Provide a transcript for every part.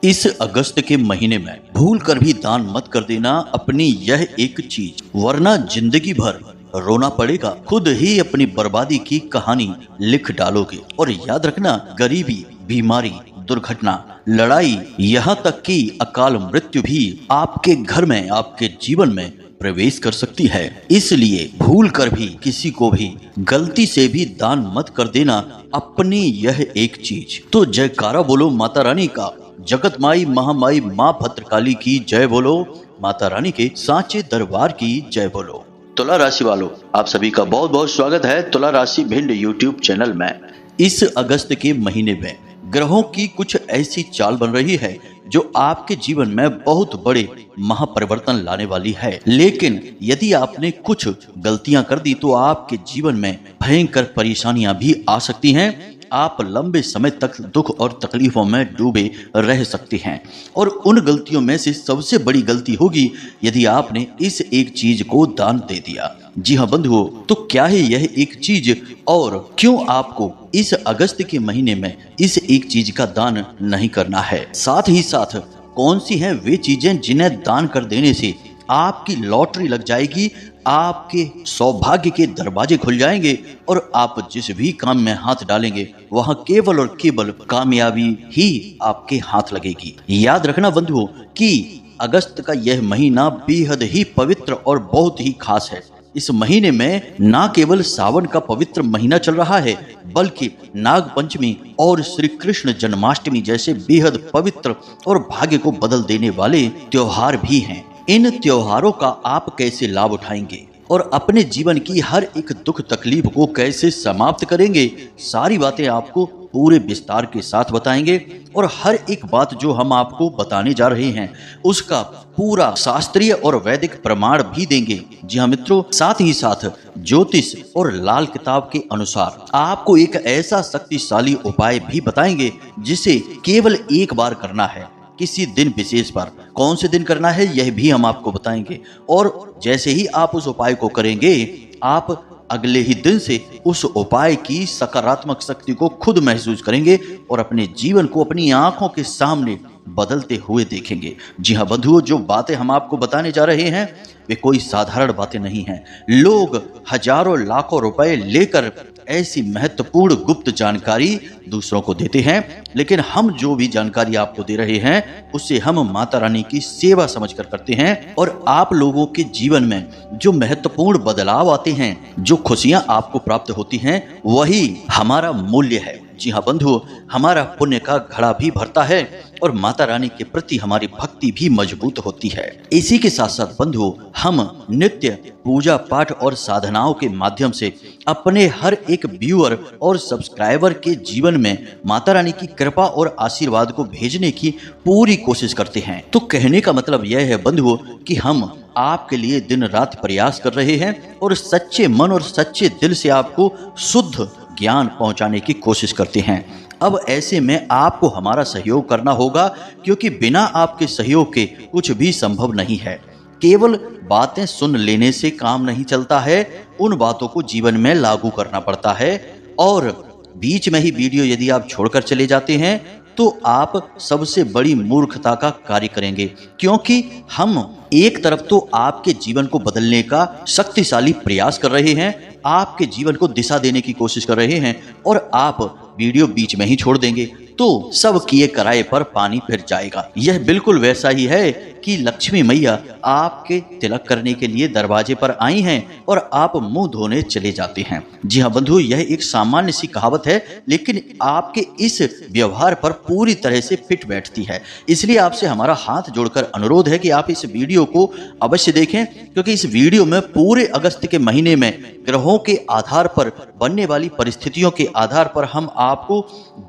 इस अगस्त के महीने में भूल कर भी दान मत कर देना अपनी यह एक चीज, वरना जिंदगी भर रोना पड़ेगा। खुद ही अपनी बर्बादी की कहानी लिख डालोगे। और याद रखना, गरीबी, बीमारी, दुर्घटना, लड़ाई, यहाँ तक कि अकाल मृत्यु भी आपके घर में, आपके जीवन में प्रवेश कर सकती है। इसलिए भूल कर भी किसी को भी गलती से भी दान मत कर देना अपनी यह एक चीज। तो जयकारा बोलो माता रानी का, जगत माई महामाई माँ भद्रकाली की जय बोलो, माता रानी के सांचे दरबार की जय बोलो। तुला राशि वालों, आप सभी का बहुत बहुत स्वागत है तुला राशि भिंड यूट्यूब चैनल में। इस अगस्त के महीने में ग्रहों की कुछ ऐसी चाल बन रही है जो आपके जीवन में बहुत बड़े महापरिवर्तन लाने वाली है। लेकिन यदि आपने कुछ गलतियां कर दी तो आपके जीवन में भयंकर परेशानियां भी आ सकती हैं। आप लंबे समय तक दुख और तकलीफों में डूबे रह सकते हैं। और उन गलतियों में से सबसे बड़ी गलती होगी यदि आपने इस एक चीज को दान दे दिया। जी हाँ बंधुओं, तो क्या है यह एक चीज और क्यों आपको इस अगस्त के महीने में इस एक चीज का दान नहीं करना है? साथ ही साथ कौन सी हैं वे चीजें जिन्हें दान कर देने से आपकी लॉटरी लग जाएगी, आपके सौभाग्य के दरवाजे खुल जाएंगे और आप जिस भी काम में हाथ डालेंगे वहां केवल और केवल कामयाबी ही आपके हाथ लगेगी। याद रखना बंधुओं कि अगस्त का यह महीना बेहद ही पवित्र और बहुत ही खास है। इस महीने में न केवल सावन का पवित्र महीना चल रहा है, बल्कि नाग पंचमी और श्री कृष्ण जन्माष्टमी जैसे बेहद पवित्र और भाग्य को बदल देने वाले त्योहार भी हैं। इन त्योहारों का आप कैसे लाभ उठाएंगे और अपने जीवन की हर एक दुख तकलीफ को कैसे समाप्त करेंगे, सारी बातें आपको पूरे विस्तार के साथ बताएंगे। और हर एक बात जो हम आपको बताने जा रहे हैं उसका पूरा शास्त्रीय और वैदिक प्रमाण भी देंगे। जी हाँ मित्रों, साथ ही साथ ज्योतिष और लाल किताब के अनुसार आपको एक ऐसा शक्तिशाली उपाय भी बताएंगे जिसे केवल एक बार करना है, किसी दिन विशेष पर। कौन से दिन करना है यह भी हम आपको बताएंगे। और जैसे ही आप उस उपाय को करेंगे, आप अगले ही दिन से उस उपाय की सकारात्मक शक्ति को खुद महसूस करेंगे और अपने जीवन को अपनी आंखों के सामने बदलते हुए देखेंगे। जी हाँ बंधुओं, जो बातें हम आपको बताने जा रहे हैं वे कोई साधारण बातें नहीं हैं। लोग हजारों लाखों रुपए लेकर ऐसी महत्वपूर्ण गुप्त जानकारी दूसरों को देते हैं, लेकिन हम जो भी जानकारी आपको दे रहे हैं उससे हम माता रानी की सेवा समझकर करते हैं। और आप लोगों के जीवन में जो महत्वपूर्ण बदलाव आते हैं, जो खुशियां आपको प्राप्त होती हैं, वही हमारा मूल्य है। जी हाँ बंधुओं, हमारा पुण्य का घड़ा भी भरता है और माता रानी के प्रति हमारी भक्ति भी मजबूत होती है। इसी के साथ साथ बंधुओं, हम नित्य पूजा पाठ और साधनाओं के माध्यम से अपने हर एक व्यूअर और सब्सक्राइबर के जीवन में माता रानी की कृपा और आशीर्वाद को भेजने की पूरी कोशिश करते हैं। तो कहने का मतलब यह है बंधुओं कि हम आपके लिए दिन रात प्रयास कर रहे हैं और सच्चे मन और सच्चे दिल से आपको शुद्ध ज्ञान पहुंचाने की कोशिश करते हैं। अब ऐसे में आपको हमारा सहयोग करना होगा, क्योंकि बिना आपके सहयोग के कुछ भी संभव नहीं है। केवल बातें सुन लेने से काम नहीं चलता है, उन बातों को जीवन में लागू करना पड़ता है। और बीच में ही वीडियो यदि आप छोड़कर चले जाते हैं तो आप सबसे बड़ी मूर्खता का कार्य करेंगे, क्योंकि हम एक तरफ तो आपके जीवन को बदलने का शक्तिशाली प्रयास कर रहे हैं, आपके जीवन को दिशा देने की कोशिश कर रहे हैं, और आप वीडियो बीच में ही छोड़ देंगे तो सब किए कराए पर पानी फिर जाएगा। यह बिल्कुल वैसा ही है कि लक्ष्मी मैया आपके तिलक करने के लिए दरवाजे पर आई हैं और आप मुंह धोने चले जाते हैं। जी हाँ बंधु, यह एक सामान्य सी कहावत है, लेकिन आपके इस व्यवहार पर पूरी तरह से फिट बैठती है। इसलिए आपसे हमारा हाथ जोड़कर अनुरोध है कि आप इस वीडियो को अवश्य देखें, क्योंकि इस वीडियो में पूरे अगस्त के महीने में ग्रहों के आधार पर बनने वाली परिस्थितियों के आधार पर हम आपको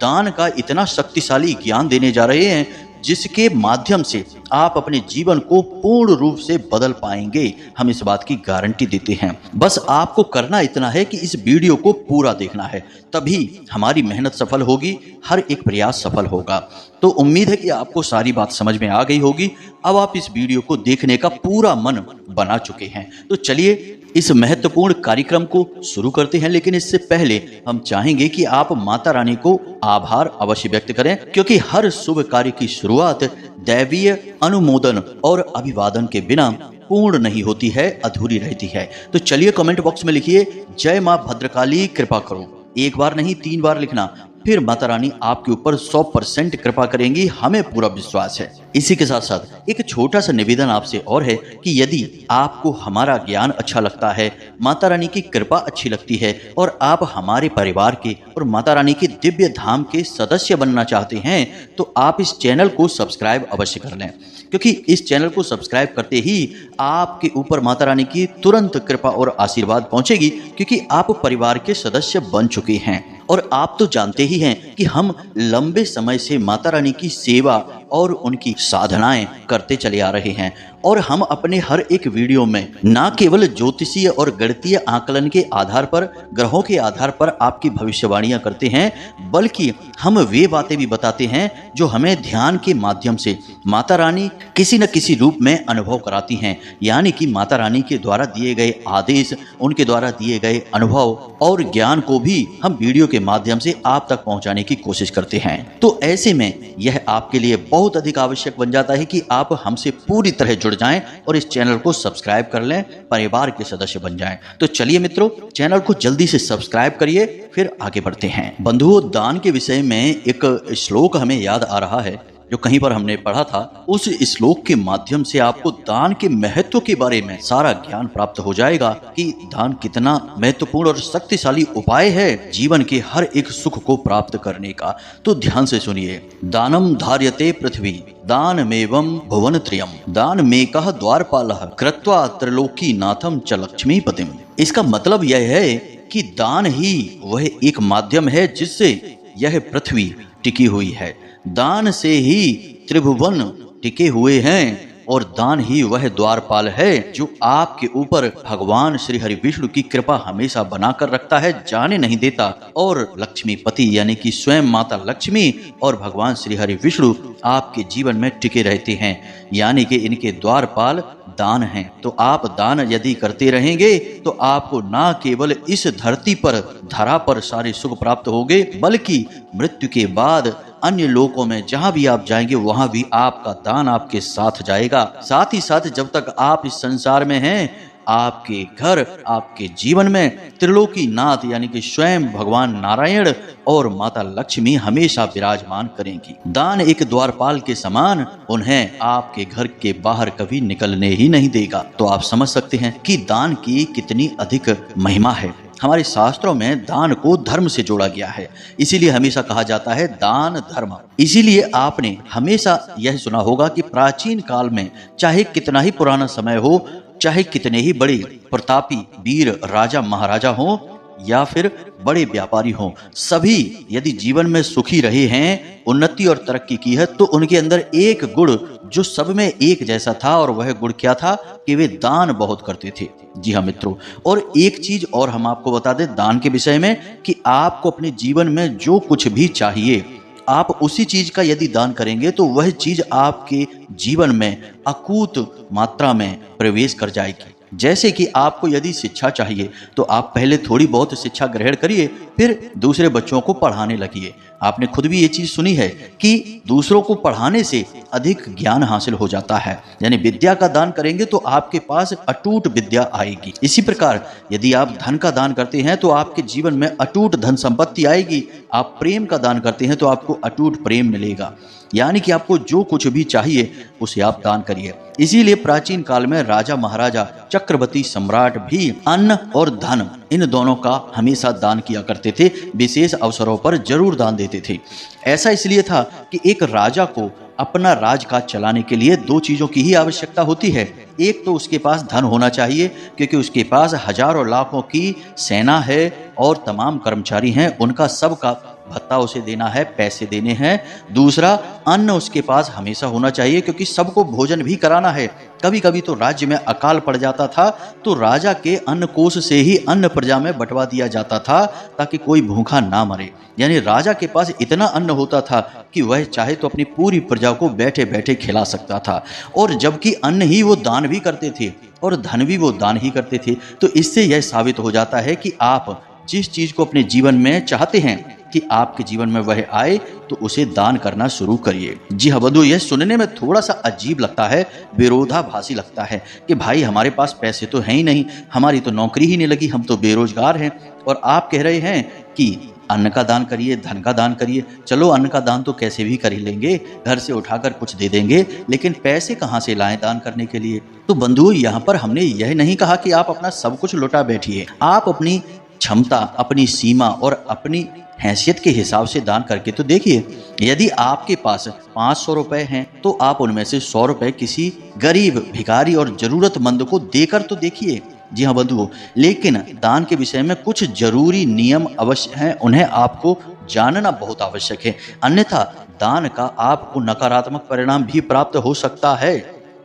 दान का इतना शक्तिशाली ज्ञान देने जा रहे हैं जिसके माध्यम से आप अपने जीवन को पूर्ण रूप से बदल पाएंगे। हम इस बात की गारंटी देते हैं। बस आपको करना इतना है कि इस वीडियो को पूरा देखना है, तभी हमारी मेहनत सफल होगी, हर एक प्रयास सफल होगा। तो उम्मीद है कि आपको सारी बात समझ में आ गई होगी। अब आप इस वीडियो को देखने का पूरा मन बना चुके हैं। तो चलिए इस महत्वपूर्ण कार्यक्रम को शुरू करते हैं, लेकिन इससे पहले हम चाहेंगे कि आप माता रानी को आभार अवश्य व्यक्त करें, क्योंकि हर शुभ कार्य की शुरुआत दैवीय अनुमोदन और अभिवादन के बिना पूर्ण नहीं होती है, अधूरी रहती है। तो चलिए कमेंट बॉक्स में लिखिए जय मां भद्रकाली कृपा करो। एक बार नहीं 3 बार लिखना, फिर माता रानी आपके ऊपर 100% कृपा करेंगी, हमें पूरा विश्वास है। इसी के साथ साथ एक छोटा सा निवेदन आपसे और है कि यदि आपको हमारा ज्ञान अच्छा लगता है, माता रानी की कृपा अच्छी लगती है और आप हमारे परिवार के और माता रानी के दिव्य धाम के सदस्य बनना चाहते हैं, तो आप इस चैनल को सब्सक्राइब अवश्य कर लें, क्योंकि इस चैनल को सब्सक्राइब करते ही आपके ऊपर माता रानी की तुरंत कृपा और आशीर्वाद पहुंचेगी, क्योंकि आप परिवार के सदस्य बन चुके हैं। और आप तो जानते ही हैं कि हम लंबे समय से माता रानी की सेवा और उनकी साधनाएं करते चले आ रहे हैं, और हम अपने हर एक वीडियो में न केवल ज्योतिषीय और गणितीय आकलन के आधार पर, ग्रहों के आधार पर आपकी भविष्यवाणियां करते हैं, बल्कि हम वे बातें भी बताते हैं जो हमें ध्यान के माध्यम से माता रानी किसी न किसी रूप में अनुभव कराती हैं। यानी कि माता रानी के द्वारा दिए गए आदेश, उनके द्वारा दिए गए अनुभव और ज्ञान को भी हम वीडियो के माध्यम से आप तक पहुंचाने की कोशिश करते हैं। तो ऐसे में यह आपके लिए बहुत अधिक आवश्यक बन जाता है कि आप हमसे पूरी तरह जुड़ जाएं और इस चैनल को सब्सक्राइब कर लें, परिवार के सदस्य बन जाएं। तो चलिए मित्रों, चैनल को जल्दी से सब्सक्राइब करिए, फिर आगे बढ़ते हैं। बंधुओं, दान के विषय में एक श्लोक हमें याद आ रहा है जो कहीं पर हमने पढ़ा था। उस श्लोक के माध्यम से आपको दान के महत्व के बारे में सारा ज्ञान प्राप्त हो जाएगा कि दान कितना महत्वपूर्ण और शक्तिशाली उपाय है जीवन के हर एक सुख को प्राप्त करने का। तो ध्यान से सुनिए। दानम धार्यते पृथ्वी दानमेवं भुवनत्रयम् दानमेकः द्वारपालः कृत्वा त्रिलोकी नाथम च लक्ष्मीपतिम्। इसका मतलब यह है कि दान ही वह एक माध्यम है जिससे यह पृथ्वी टिकी हुई है, दान से ही त्रिभुवन टिके हुए हैं, और दान ही वह द्वारपाल है जो आपके ऊपर भगवान श्री हरि विष्णु की कृपा हमेशा बनाकर रखता है, जाने नहीं देता। और लक्ष्मीपति यानी कि स्वयं माता लक्ष्मी और भगवान श्री हरि विष्णु आपके जीवन में टिके रहते हैं, यानी कि इनके द्वारपाल दान हैं। तो आप दान यदि करते रहेंगे तो आपको ना केवल इस धरती पर, धरा पर सारे सुख प्राप्त होंगे, बल्कि मृत्यु के बाद अन्य लोकों में जहां भी आप जाएंगे वहां भी आपका दान आपके साथ जाएगा। साथ ही साथ जब तक आप इस संसार में हैं, आपके घर, आपके जीवन में त्रिलोकी नाथ यानी कि स्वयं भगवान नारायण और माता लक्ष्मी हमेशा विराजमान करेंगी। दान एक द्वारपाल के समान उन्हें आपके घर के बाहर कभी निकलने ही नहीं देगा। तो आप समझ सकते हैं कि दान की कितनी अधिक महिमा है। हमारे शास्त्रों में दान को धर्म से जोड़ा गया है, इसीलिए हमेशा कहा जाता है दान धर्म। इसीलिए आपने हमेशा यह सुना होगा कि प्राचीन काल में चाहे कितना ही पुराना समय हो, चाहे कितने ही बड़े प्रतापी वीर राजा महाराजा हो या फिर बड़े व्यापारी हों, सभी यदि जीवन में सुखी रहे हैं, उन्नति और तरक्की की है, तो उनके अंदर एक गुण जो सब में एक जैसा था, और वह गुण क्या था कि वे दान बहुत करते थे। जी हाँ मित्रों, और एक चीज और हम आपको बता दें दान के विषय में कि आपको अपने जीवन में जो कुछ भी चाहिए, आप उसी चीज का यदि दान करेंगे तो वह चीज आपके जीवन में अकूत मात्रा में प्रवेश कर जाएगी। जैसे कि आपको यदि शिक्षा चाहिए तो आप पहले थोड़ी बहुत शिक्षा ग्रहण करिए, फिर दूसरे बच्चों को पढ़ाने लगिए। आपने खुद भी ये चीज सुनी है कि दूसरों को पढ़ाने से अधिक ज्ञान हासिल हो जाता है, यानी विद्या का दान करेंगे तो आपके पास अटूट विद्या आएगी। इसी प्रकार यदि आप धन का दान करते हैं तो आपके जीवन में अटूट धन संपत्ति आएगी। आप प्रेम का दान करते हैं तो आपको अटूट प्रेम मिलेगा, यानी कि आपको जो कुछ भी चाहिए उसे आप दान करिए। इसीलिए प्राचीन काल में राजा महाराजा, चक्रवर्ती सम्राट भी अन्न और धन इन दोनों का हमेशा दान किया करते थे, विशेष अवसरों पर जरूर दान देते थे। ऐसा इसलिए था कि एक राजा को अपना राजकाज चलाने के लिए 2 चीजों की ही आवश्यकता होती है। एक तो उसके पास धन होना चाहिए, क्योंकि उसके पास हजारों लाखों की सेना है और तमाम कर्मचारी हैं, उनका सबका भत्ता उसे देना है, पैसे देने हैं। दूसरा, अन्न उसके पास हमेशा होना चाहिए, क्योंकि सबको भोजन भी कराना है। कभी कभी तो राज्य में अकाल पड़ जाता था तो राजा के अन्न कोष से ही अन्न प्रजा में बंटवा दिया जाता था ताकि कोई भूखा ना मरे। यानी राजा के पास इतना अन्न होता था कि वह चाहे तो अपनी पूरी प्रजा को बैठे बैठे खिला सकता था। और जबकि अन्न ही वो दान भी करते थे और धन भी वो दान ही करते थे। तो इससे यह साबित हो जाता है कि आप जिस चीज को अपने जीवन में चाहते हैं कि आपके जीवन में वह आए तो उसे दान करना शुरू करिए। जी हाँ बंधु, यह सुनने में थोड़ा सा अजीब लगता है, विरोधाभासी लगता है कि भाई हमारे पास पैसे तो हैं ही नहीं, हमारी तो नौकरी ही नहीं लगी, हम तो बेरोजगार हैं, और आप कह रहे हैं कि अन्न का दान करिए, धन का दान करिए। चलो अन्न का दान तो कैसे भी कर ही लेंगे, घर से उठाकर कुछ दे देंगे, लेकिन पैसे कहाँ से लाएं दान करने के लिए? तो बंधु, यहाँ पर हमने यह नहीं कहा कि आप अपना सब कुछ लुटा बैठिए। आप अपनी क्षमता, अपनी सीमा और अपनी हैसियत के हिसाब से दान करके तो देखिए। यदि आपके पास 500 रुपए हैं तो आप उनमें से 100 रुपए किसी गरीब, भिखारी और जरूरतमंद को देकर तो देखिए। जी हाँ बंधुओं, लेकिन दान के विषय में कुछ जरूरी नियम अवश्य हैं, उन्हें आपको जानना बहुत आवश्यक है, अन्यथा दान का आपको नकारात्मक परिणाम भी प्राप्त हो सकता है।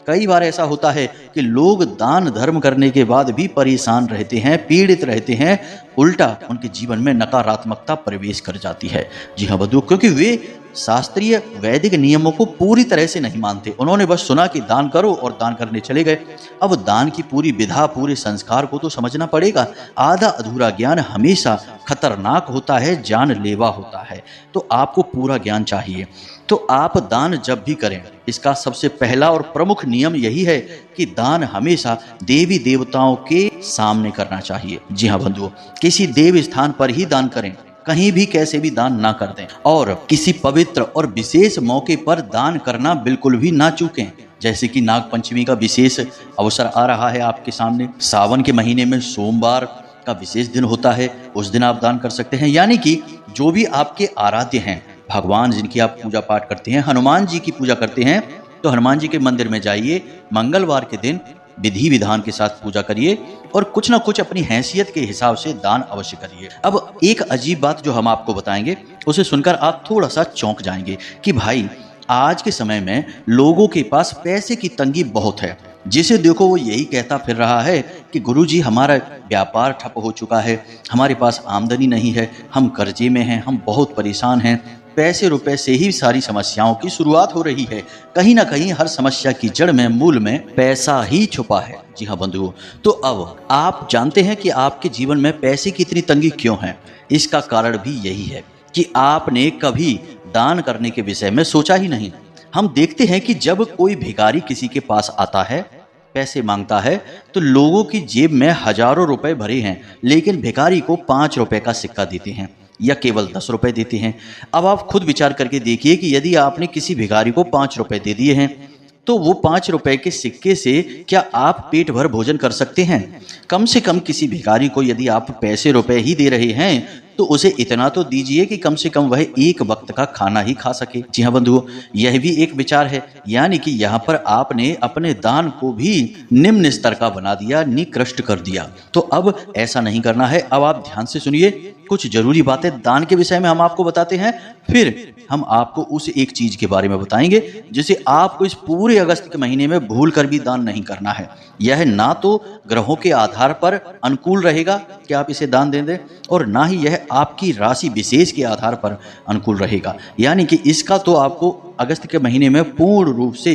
कई बार ऐसा होता है कि लोग दान धर्म करने के बाद भी परेशान रहते हैं, पीड़ित रहते हैं, उल्टा उनके जीवन में नकारात्मकता प्रवेश कर जाती है। जी हाँ बंधुओं, क्योंकि वे शास्त्रीय वैदिक नियमों को पूरी तरह से नहीं मानते। उन्होंने बस सुना कि दान करो और दान करने चले गए। अब दान की पूरी विधा, पूरे संस्कार को तो समझना पड़ेगा। आधा अधूरा ज्ञान हमेशा खतरनाक होता है, जानलेवा होता है। तो आपको पूरा ज्ञान चाहिए। तो आप दान जब भी करें, इसका सबसे पहला और प्रमुख नियम यही है कि दान हमेशा देवी देवताओं के सामने करना चाहिए। जी हाँ बंधुओं, किसी देव स्थान पर ही दान करें, कहीं भी कैसे भी दान ना कर दें। और किसी पवित्र और विशेष मौके पर दान करना बिल्कुल भी ना चूकें। जैसे कि नाग पंचमी का विशेष अवसर आ रहा है आपके सामने, सावन के महीने में सोमवार का विशेष दिन होता है, उस दिन आप दान कर सकते हैं। यानी कि जो भी आपके आराध्य हैं, भगवान जिनकी आप पूजा पाठ करते हैं, हनुमान जी की पूजा करते हैं, तो हनुमान जी के मंदिर में जाइए, मंगलवार के दिन विधि विधान के साथ पूजा करिए और कुछ ना कुछ अपनी हैसियत के हिसाब से दान अवश्य करिए। अब एक अजीब बात जो हम आपको बताएंगे, उसे सुनकर आप थोड़ा सा चौंक जाएंगे कि भाई आज के समय में लोगों के पास पैसे की तंगी बहुत है। जिसे देखो वो यही कहता फिर रहा है कि गुरुजी हमारा व्यापार ठप हो चुका है, हमारे पास आमदनी नहीं है, हम कर्जे में हैं, हम बहुत परेशान हैं, पैसे रुपए से ही सारी समस्याओं की शुरुआत हो रही है। कहीं ना कहीं हर समस्या की जड़ में, मूल में पैसा ही छुपा है। जी हाँ बंधुओं, तो अब आप जानते हैं कि आपके जीवन में पैसे की इतनी तंगी क्यों है। इसका कारण भी यही है कि आपने कभी दान करने के विषय में सोचा ही नहीं। हम देखते हैं कि जब कोई भिखारी किसी के पास आता है, पैसे मांगता है, तो लोगों की जेब में हजारों रुपए भरे हैं, लेकिन भिखारी को 5 रुपए का सिक्का देते हैं या केवल 10 रुपए देते हैं। अब आप खुद विचार करके देखिए कि यदि आपने किसी भिखारी को 5 रुपए दे दिए हैं, तो वो 5 रुपए के सिक्के से क्या आप पेट भर भोजन कर सकते हैं? कम से कम किसी भिखारी को यदि आप पैसे रुपए ही दे रहे हैं तो उसे इतना तो दीजिए कि कम से कम वह एक वक्त का खाना ही खा सके। जी हाँ बंधुओं, यह भी एक विचार है। यानी कि यहाँ पर आपने अपने दान को भी निम्न स्तर का बना दिया, निकृष्ट कर दिया। तो अब ऐसा नहीं करना है। अब आप ध्यान से सुनिए, कुछ जरूरी बातें दान के विषय में हम आपको बताते हैं, फिर हम आपको उस एक चीज के बारे में बताएंगे जिसे आपको इस पूरे अगस्त के महीने में भूल कर भी दान नहीं करना है। यह ना तो ग्रहों के आधार पर अनुकूल रहेगा कि आप इसे दान दे दें, और ना ही यह आपकी राशि विशेष के आधार पर अनुकूल रहेगा। यानी कि इसका तो आपको अगस्त के महीने में पूर्ण रूप से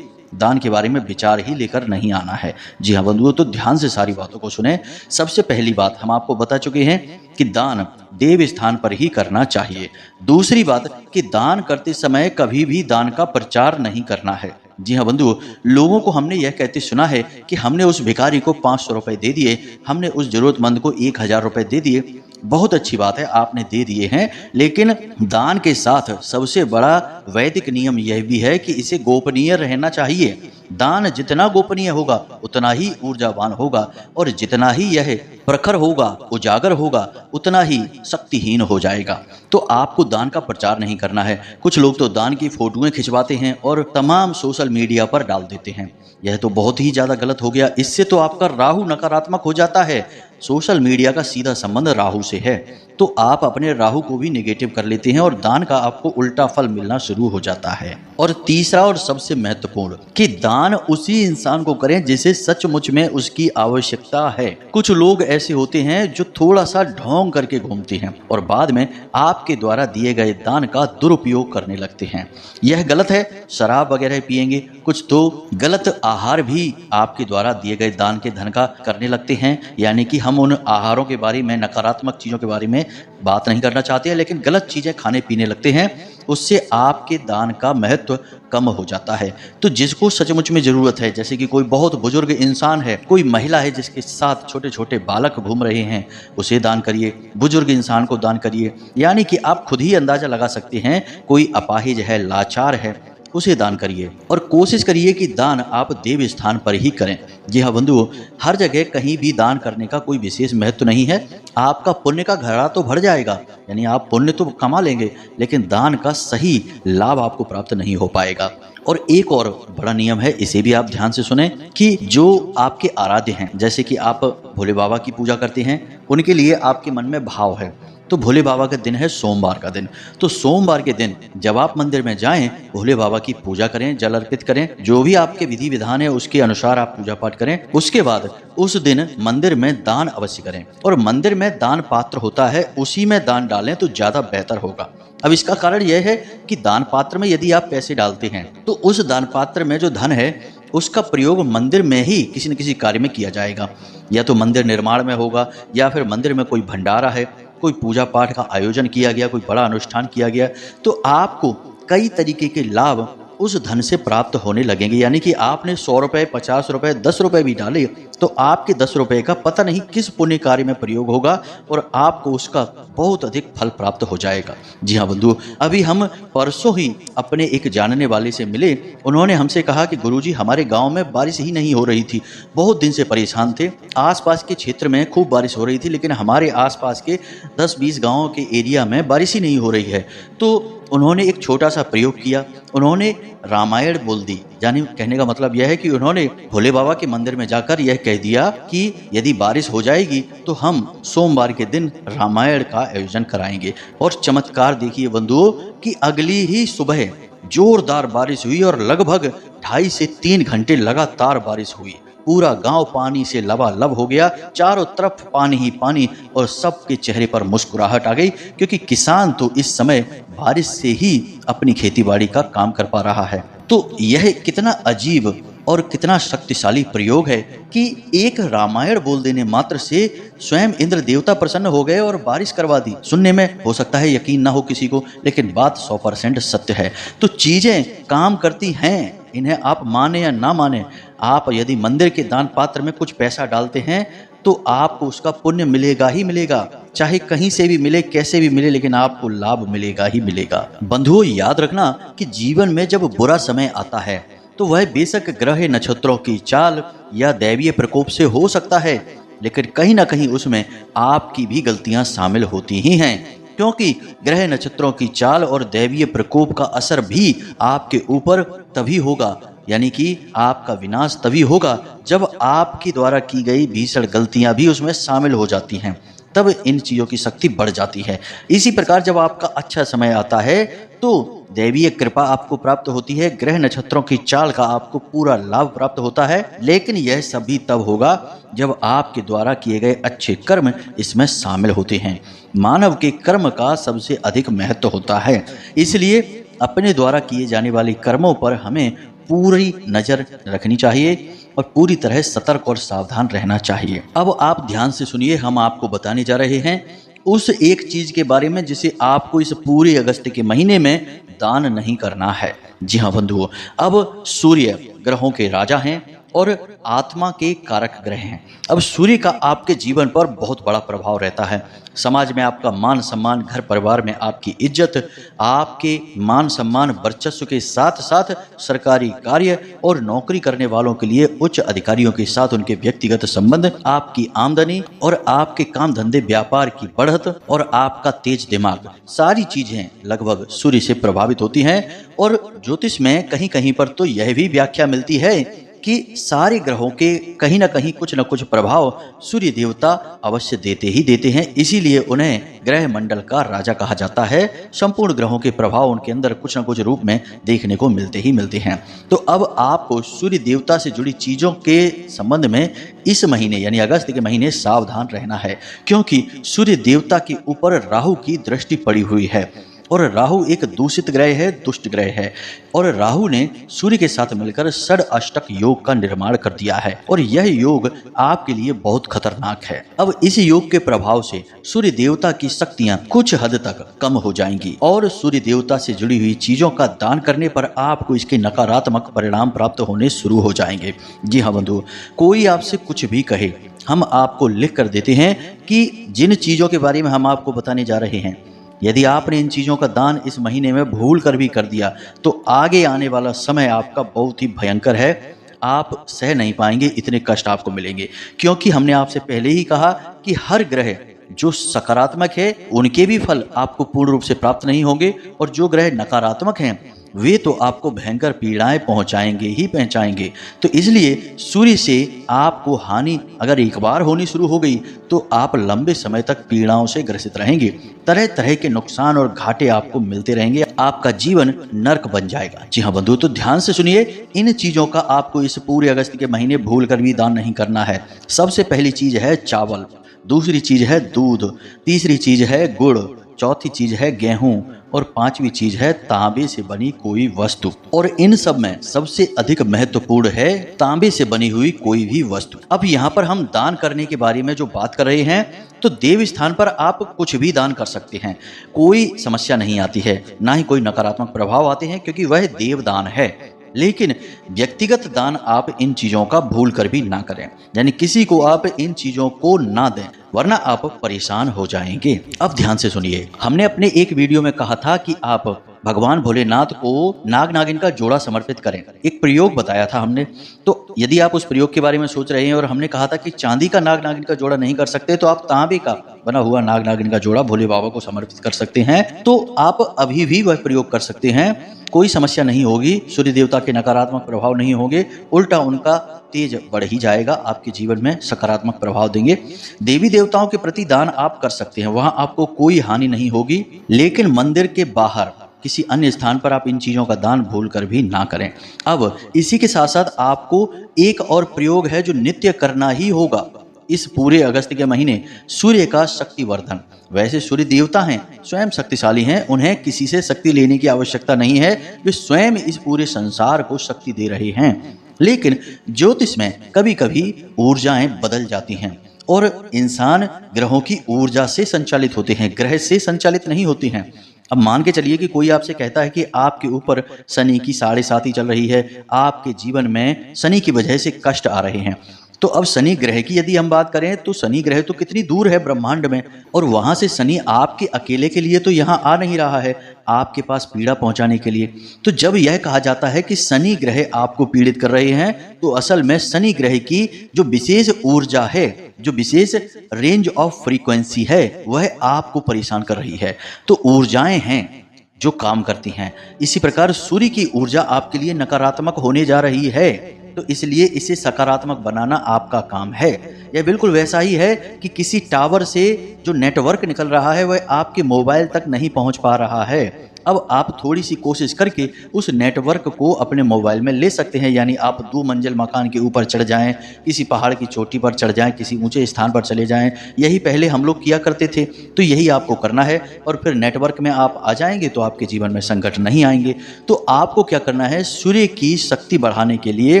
दान के बारे में विचार ही लेकर नहीं आना है। जी हाँ बंधुओं, तो ध्यान से सारी बातों को सुने। सबसे पहली बात हम आपको बता चुके हैं कि दान देव स्थान पर ही करना चाहिए। दूसरी बात कि दान करते समय कभी भी दान का प्रचार नहीं करना है। जी हाँ बंधुओं, लोगों को हमने यह कहते सुना है कि हमने उस भिखारी को 500 रुपए दे दिए, हमने उस जरूरतमंद को 1000 रुपए दे दिए। बहुत अच्छी बात है, आपने दे दिए हैं, लेकिन दान के साथ सबसे बड़ा वैदिक नियम यह भी है कि इसे गोपनीय रहना चाहिए। दान जितना गोपनीय होगा उतना ही ऊर्जावान होगा, और जितना ही यह प्रखर होगा, उजागर होगा, उतना ही शक्तिहीन हो जाएगा। तो आपको दान का प्रचार नहीं करना है। कुछ लोग तो दान की फोटोएं खिंचवाते हैं और तमाम सोशल मीडिया पर डाल देते हैं। यह तो बहुत ही ज्यादा गलत हो गया। इससे तो आपका राहु नकारात्मक हो जाता है। सोशल मीडिया का सीधा संबंध राहु से है, तो आप अपने राहु को भी नेगेटिव कर लेते हैं और दान का आपको उल्टा फल मिलना शुरू हो जाता है। और तीसरा और सबसे महत्वपूर्ण कि दान उसी इंसान को करें जिसे सचमुच में उसकी आवश्यकता है। कुछ लोग ऐसे होते हैं जो थोड़ा सा ढोंग करके घूमते हैं और बाद में आपके द्वारा दिए गए दान का दुरुपयोग करने लगते हैं। यह गलत है। शराब वगैरह पिएंगे, कुछ तो गलत आहार भी आपके द्वारा दिए गए दान के धन का करने लगते हैं। यानी कि हम उन आहारों के बारे में, नकारात्मक चीजों के बारे में बात नहीं करना चाहते हैं, लेकिन गलत चीजें खाने पीने लगते हैं, उससे आपके दान का महत्व कम हो जाता है। तो जिसको सचमुच में जरूरत है, जैसे कि कोई बहुत बुजुर्ग इंसान है, कोई महिला है जिसके साथ छोटे छोटे बालक घूम रहे हैं, उसे दान करिए, बुजुर्ग इंसान को दान करिए। यानी कि आप खुद ही अंदाजा लगा सकते हैं, कोई अपाहिज है, लाचार है, उसे दान करिए। और कोशिश करिए कि दान आप देव स्थान पर ही करें। जी हाँ बंधुओं, हर जगह कहीं भी दान करने का कोई विशेष महत्व नहीं है। आपका पुण्य का घड़ा तो भर जाएगा, यानी आप पुण्य तो कमा लेंगे, लेकिन दान का सही लाभ आपको प्राप्त नहीं हो पाएगा। और एक और बड़ा नियम है, इसे भी आप ध्यान से सुने, कि जो आपके आराध्य हैं, जैसे कि आप भोले बाबा की पूजा करते हैं, उनके लिए आपके मन में भाव है, तो भोले बाबा का दिन है सोमवार का दिन। तो सोमवार के दिन जब आप मंदिर में जाएं, भोले बाबा की पूजा करें, जल अर्पित करें, जो भी आपके विधि विधान है उसके अनुसार आप पूजा पाठ करें। उसके बाद उस दिन मंदिर में दान अवश्य करें, और मंदिर में दान पात्र होता है उसी में दान डालें तो ज्यादा बेहतर होगा। अब इसका कारण यह है कि दान पात्र में यदि आप पैसे डालते हैं तो उस दान पात्र में जो धन है उसका प्रयोग मंदिर में ही किसी न किसी कार्य में किया जाएगा। या तो मंदिर निर्माण में होगा, या फिर मंदिर में कोई भंडारा है, कोई पूजा पाठ का आयोजन किया गया, कोई बड़ा अनुष्ठान किया गया, तो आपको कई तरीके के लाभ उस धन से प्राप्त होने लगेंगे। यानी कि आपने 100 रुपये, 50 रुपये, 10 रुपये भी डाले तो आपके 10 रुपये का पता नहीं किस पुण्य कार्य में प्रयोग होगा और आपको उसका बहुत अधिक फल प्राप्त हो जाएगा। जी हाँ बंधु, अभी हम परसों ही अपने एक जानने वाले से मिले। उन्होंने हमसे कहा कि गुरुजी, हमारे गांव में बारिश ही नहीं हो रही थी, बहुत दिन से परेशान थे। आसपास के क्षेत्र में खूब बारिश हो रही थी, लेकिन हमारे आसपास के 10-20 गाँव के एरिया में बारिश ही नहीं हो रही है। तो उन्होंने एक छोटा सा प्रयोग किया, उन्होंने रामायण बोल दी। यानी कहने का मतलब यह है कि उन्होंने भोले बाबा के मंदिर में जाकर यह कह दिया कि यदि बारिश हो जाएगी तो हम सोमवार के दिन रामायण का आयोजन कराएंगे। और चमत्कार देखिए बंधुओं कि अगली ही सुबह जोरदार बारिश हुई और लगभग 2.5 से 3 घंटे लगातार बारिश हुई। पूरा गांव पानी से लबालब हो गया, चारों तरफ पानी ही पानी, और सबके चेहरे पर मुस्कुराहट आ गई, क्योंकि किसान तो इस समय बारिश से ही अपनी खेतीबाड़ी का काम कर पा रहा है। तो यह कितना अजीब और कितना शक्तिशाली प्रयोग है कि एक रामायण बोल देने मात्र से स्वयं इंद्र देवता प्रसन्न हो गए और बारिश करवा दी। सुनने में हो सकता है यकीन ना हो किसी को, लेकिन बात 100% सत्य है। तो चीजें काम करती हैं, इन्हें आप माने या ना माने। आप यदि मंदिर के दान पात्र में कुछ पैसा डालते हैं तो आपको उसका पुण्य मिलेगा ही मिलेगा, चाहे कहीं से भी मिले, कैसे भी मिले, लेकिन आपको लाभ मिलेगा ही मिलेगा। बंधुओं, याद रखना कि जीवन में जब बुरा समय आता है तो वह बेशक ग्रह नक्षत्रों की चाल या दैवीय प्रकोप से हो सकता है, लेकिन कहीं ना कहीं उसमें आपकी भी गलतियां शामिल होती ही हैं, क्योंकि ग्रह नक्षत्रों की चाल और दैवीय प्रकोप का असर भी आपके ऊपर तभी होगा, यानी कि आपका विनाश तभी होगा जब आपके द्वारा की गई भीषण गलतियां भी उसमें शामिल हो जाती हैं, तब इन चीज़ों की शक्ति बढ़ जाती है। इसी प्रकार जब आपका अच्छा समय आता है तो दैवीय कृपा आपको प्राप्त होती है, ग्रह नक्षत्रों की चाल का आपको पूरा लाभ प्राप्त होता है, लेकिन यह सभी तब होगा जब आपके द्वारा किए गए अच्छे कर्म इसमें शामिल होते हैं। मानव के कर्म का सबसे अधिक महत्व होता है, इसलिए अपने द्वारा किए जाने वाले कर्मों पर हमें पूरी नजर रखनी चाहिए और पूरी तरह सतर्क और सावधान रहना चाहिए। अब आप ध्यान से सुनिए, हम आपको बताने जा रहे हैं उस एक चीज के बारे में जिसे आपको इस पूरे अगस्त के महीने में दान नहीं करना है। जी हाँ बंधुओं, अब सूर्य ग्रहों के राजा हैं और आत्मा के कारक ग्रह हैं। अब सूर्य का आपके जीवन पर बहुत बड़ा प्रभाव रहता है। समाज में आपका मान सम्मान, घर परिवार में आपकी इज्जत, आपके मान सम्मान वर्चस्व के साथ साथ सरकारी कार्य और नौकरी करने वालों के लिए उच्च अधिकारियों के साथ उनके व्यक्तिगत संबंध, आपकी आमदनी और आपके काम धंधे व्यापार की बढ़त और आपका तेज दिमाग, सारी चीजें लगभग सूर्य से प्रभावित होती हैं। और ज्योतिष में कहीं कहीं पर तो यह भी व्याख्या मिलती है कि सारे ग्रहों के कहीं ना कहीं कुछ न कुछ प्रभाव सूर्य देवता अवश्य देते ही देते हैं, इसीलिए उन्हें ग्रह मंडल का राजा कहा जाता है। संपूर्ण ग्रहों के प्रभाव उनके अंदर कुछ न कुछ रूप में देखने को मिलते ही मिलते हैं। तो अब आपको सूर्य देवता से जुड़ी चीजों के संबंध में इस महीने यानी अगस्त के महीने सावधान रहना है, क्योंकि सूर्य देवता के ऊपर राहु की दृष्टि पड़ी हुई है और राहु एक दूषित ग्रह है, दुष्ट ग्रह है, और राहु ने सूर्य के साथ मिलकर षड अष्टक योग का निर्माण कर दिया है और यह योग आपके लिए बहुत खतरनाक है। अब इस योग के प्रभाव से सूर्य देवता की शक्तियां कुछ हद तक कम हो जाएंगी और सूर्य देवता से जुड़ी हुई चीजों का दान करने पर आपको इसके नकारात्मक परिणाम प्राप्त होने शुरू हो जाएंगे। जी हाँ बंधु, कोई आपसे कुछ भी कहे, हम आपको लिख कर देते हैं कि जिन चीजों के बारे में हम आपको बताने जा रहे हैं, यदि आपने इन चीज़ों का दान इस महीने में भूल कर भी कर दिया तो आगे आने वाला समय आपका बहुत ही भयंकर है। आप सह नहीं पाएंगे, इतने कष्ट आपको मिलेंगे, क्योंकि हमने आपसे पहले ही कहा कि हर ग्रह जो सकारात्मक है उनके भी फल आपको पूर्ण रूप से प्राप्त नहीं होंगे और जो ग्रह नकारात्मक हैं वे तो आपको भयंकर पीड़ाएं पहुंचाएंगे ही पहुंचाएंगे। तो इसलिए सूर्य से आपको हानि अगर एक बार होनी शुरू हो गई तो आप लंबे समय तक पीड़ाओं से ग्रसित रहेंगे, तरह तरह के नुकसान और घाटे आपको मिलते रहेंगे, आपका जीवन नर्क बन जाएगा। जी हाँ बंधु, तो ध्यान से सुनिए, इन चीजों का आपको इस पूरे अगस्त के महीने भूल कर भी दान नहीं करना है। सबसे पहली चीज है चावल, दूसरी चीज है दूध, तीसरी चीज है गुड़, चौथी चीज है गेहूं और पांचवी चीज है तांबे से बनी कोई वस्तु। और इन सब में सबसे अधिक महत्वपूर्ण है तांबे से बनी हुई कोई भी वस्तु। अब यहाँ पर हम दान करने के बारे में जो बात कर रहे हैं, तो देव स्थान पर आप कुछ भी दान कर सकते हैं, कोई समस्या नहीं आती है, ना ही कोई नकारात्मक प्रभाव आते हैं, क्योंकि वह देवदान है। लेकिन व्यक्तिगत दान आप इन चीजों का भूल कर भी ना करें, यानी किसी को आप इन चीजों को ना दें, वरना आप परेशान हो जाएंगे। अब ध्यान से सुनिए, हमने अपने एक वीडियो में कहा था कि आप भगवान भोलेनाथ को नाग नागिन का जोड़ा समर्पित करें, एक प्रयोग बताया था हमने। तो यदि आप उस प्रयोग के बारे में सोच रहे हैं और हमने कहा था कि चांदी का नाग नागिन का जोड़ा नहीं कर सकते, तो आप तांबे का बना हुआ नाग नागिन का जोड़ा भोले बाबा को समर्पित कर सकते हैं। तो आप अभी भी वह प्रयोग कर सकते हैं, कोई समस्या नहीं होगी, सूर्य देवता के नकारात्मक प्रभाव नहीं होंगे, उल्टा उनका तेज बढ़ ही जाएगा, आपके जीवन में सकारात्मक प्रभाव देंगे। देवी देवताओं के प्रति दान आप कर सकते हैं, वहां आपको कोई हानि नहीं होगी, लेकिन मंदिर के बाहर किसी अन्य स्थान पर आप इन चीजों का दान भूल कर भी ना करें। अब इसी के साथ साथ आपको एक और प्रयोग है जो नित्य करना ही होगा इस पूरे अगस्त के महीने, सूर्य का शक्तिवर्धन। वैसे सूर्य देवता हैं, स्वयं शक्तिशाली हैं, उन्हें किसी से शक्ति लेने की आवश्यकता नहीं है, वे स्वयं इस पूरे संसार को शक्ति दे रहे हैं। लेकिन ज्योतिष में कभी कभी ऊर्जाएं बदल जाती हैं और इंसान ग्रहों की ऊर्जा से संचालित होते हैं, ग्रह से संचालित नहीं होते हैं। अब मान के चलिए कि कोई आपसे कहता है कि आपके ऊपर शनि की 7.5 चल रही है, आपके जीवन में शनि की वजह से कष्ट आ रहे हैं। तो अब शनि ग्रह की यदि हम बात करें तो शनि ग्रह तो कितनी दूर है ब्रह्मांड में, और वहां से शनि आपके अकेले के लिए तो यहाँ आ नहीं रहा है, आपके पास पीड़ा पहुंचाने के लिए। तो जब यह कहा जाता है कि शनि ग्रह आपको पीड़ित कर रहे हैं, तो असल में शनि ग्रह की जो विशेष ऊर्जा है, जो विशेष रेंज ऑफ फ्रीक्वेंसी है, वह आपको परेशान कर रही है। तो ऊर्जाएं हैं जो काम करती हैं। इसी प्रकार सूर्य की ऊर्जा आपके लिए नकारात्मक होने जा रही है, तो इसलिए इसे सकारात्मक बनाना आपका काम है। यह बिल्कुल वैसा ही है कि किसी टावर से जो नेटवर्क निकल रहा है वह आपके मोबाइल तक नहीं पहुंच पा रहा है। अब आप थोड़ी सी कोशिश करके उस नेटवर्क को अपने मोबाइल में ले सकते हैं, यानी आप 2 मंजिल मकान के ऊपर चढ़ जाएं, किसी पहाड़ की चोटी पर चढ़ जाएं, किसी ऊंचे स्थान पर चले जाएं। यही पहले हम लोग किया करते थे, तो यही आपको करना है और फिर नेटवर्क में आप आ जाएंगे तो आपके जीवन में संकट नहीं आएंगे। तो आपको क्या करना है, सूर्य की शक्ति बढ़ाने के लिए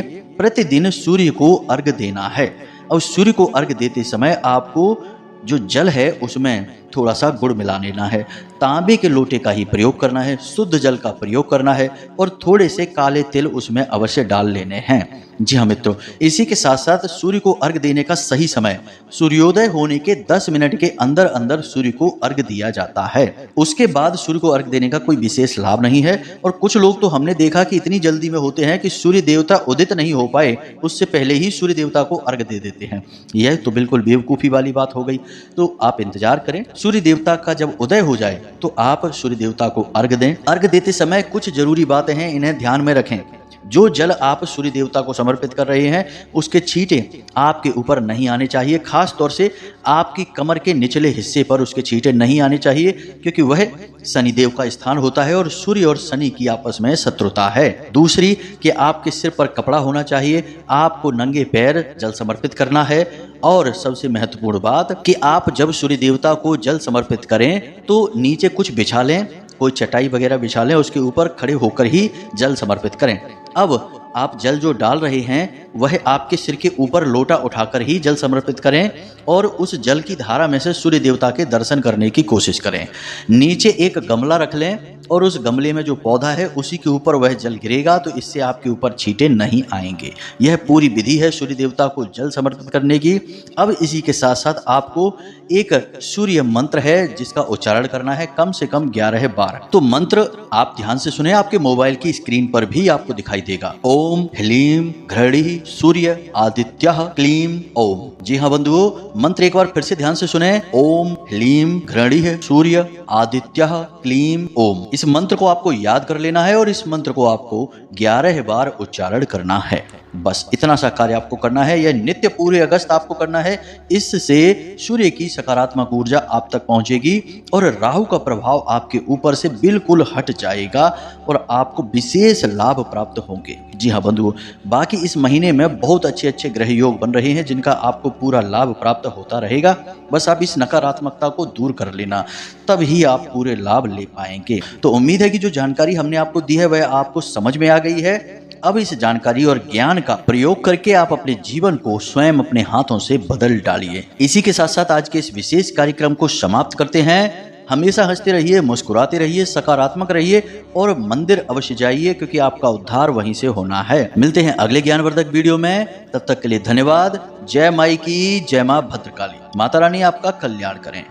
प्रतिदिन सूर्य को अर्घ देना है। और सूर्य को अर्घ देते समय आपको जो जल है उसमें थोड़ा सा गुड़ मिला लेना है, तांबे के लोटे का ही प्रयोग करना है, शुद्ध जल का प्रयोग करना है और थोड़े से काले तिल उसमें अवश्य डाल लेने हैं। जी हाँ मित्रों, इसी के साथ साथ सूर्य को अर्घ देने का सही समय सूर्योदय होने के 10 मिनट के अंदर अंदर सूर्य को अर्घ दिया जाता है। उसके बाद सूर्य को अर्घ देने का कोई विशेष लाभ नहीं है। और कुछ लोग तो हमने देखा कि इतनी जल्दी में होते हैं कि सूर्य देवता उदित नहीं हो पाए उससे पहले ही सूर्य देवता को अर्घ दे देते हैं। यह तो बिल्कुल बेवकूफ़ी वाली बात हो गई। तो आप इंतजार करें, सूर्य देवता का जब उदय हो जाए तो आप सूर्य देवता को अर्घ दें। अर्घ देते समय कुछ जरूरी बातें हैं, इन्हें ध्यान में रखें। जो जल आप सूर्य देवता को समर्पित कर रहे हैं उसके छींटे आपके ऊपर नहीं आने चाहिए। खास तौर से आपकी कमर के निचले हिस्से पर उसके छींटे नहीं आने चाहिए, क्योंकि वह शनिदेव का स्थान होता है और सूर्य और शनि की आपस में शत्रुता है। दूसरी कि आपके सिर पर कपड़ा होना चाहिए, आपको नंगे पैर जल समर्पित करना है। और सबसे महत्वपूर्ण बात कि आप जब सूर्य देवता को जल समर्पित करें तो नीचे कुछ बिछा लें, कोई चटाई वगैरह बिछा लें, उसके ऊपर खड़े होकर ही जल समर्पित करें। अब आप जल जो डाल रहे हैं वह आपके सिर के ऊपर लोटा उठाकर ही जल समर्पित करें और उस जल की धारा में से सूर्य देवता के दर्शन करने की कोशिश करें। नीचे एक गमला रख लें और उस गमले में जो पौधा है उसी के ऊपर वह जल गिरेगा, तो इससे आपके ऊपर छींटे नहीं आएंगे। यह पूरी विधि है सूर्य देवता को जल समर्पित करने की। अब इसी के साथ साथ आपको एक सूर्य मंत्र है जिसका उच्चारण करना है कम से कम 11 बार। तो मंत्र आप ध्यान से सुने, आपके मोबाइल की स्क्रीन पर भी आपको दिखाई देगा। ओम ह्लीं घृणी सूर्य आदित्यः क्लीं ओम। जी हाँ बंधुओं, मंत्र एक बार फिर से ध्यान से सुने। ओम ह्लीं घृणी सूर्य आदित्यः क्लीं ओम। इस मंत्र को आपको याद कर लेना है और इस मंत्र को आपको 11 बार उच्चारण करना है। बस इतना सा कार्य आपको करना है। यह नित्य पूरे अगस्त आपको करना है। इससे सूर्य की सकारात्मक ऊर्जा आप तक पहुंचेगी और राहु का प्रभाव आपके ऊपर से बिल्कुल हट जाएगा और आपको विशेष लाभ प्राप्त होंगे। जी हाँ बंधुओं, बाकी इस महीने में बहुत अच्छे अच्छे ग्रह योग बन रहे हैं जिनका आपको पूरा लाभ प्राप्त होता रहेगा। बस आप इस नकारात्मकता को दूर कर लेना, तब ही आप पूरे लाभ ले पाएंगे। तो उम्मीद है कि जो जानकारी हमने आपको दी है वह आपको समझ में आ गई है। अब इस जानकारी और ज्ञान का प्रयोग करके आप अपने जीवन को स्वयं अपने हाथों से बदल डालिए। इसी के साथ साथ आज के इस विशेष कार्यक्रम को समाप्त करते हैं। हमेशा हंसते रहिए, मुस्कुराते रहिए, सकारात्मक रहिए और मंदिर अवश्य जाइए, क्योंकि आपका उद्धार वहीं से होना है। मिलते हैं अगले ज्ञानवर्धक वीडियो में, तब तक के लिए धन्यवाद। जय माई की, जय मां भद्रकाली। माता रानी आपका कल्याण करें।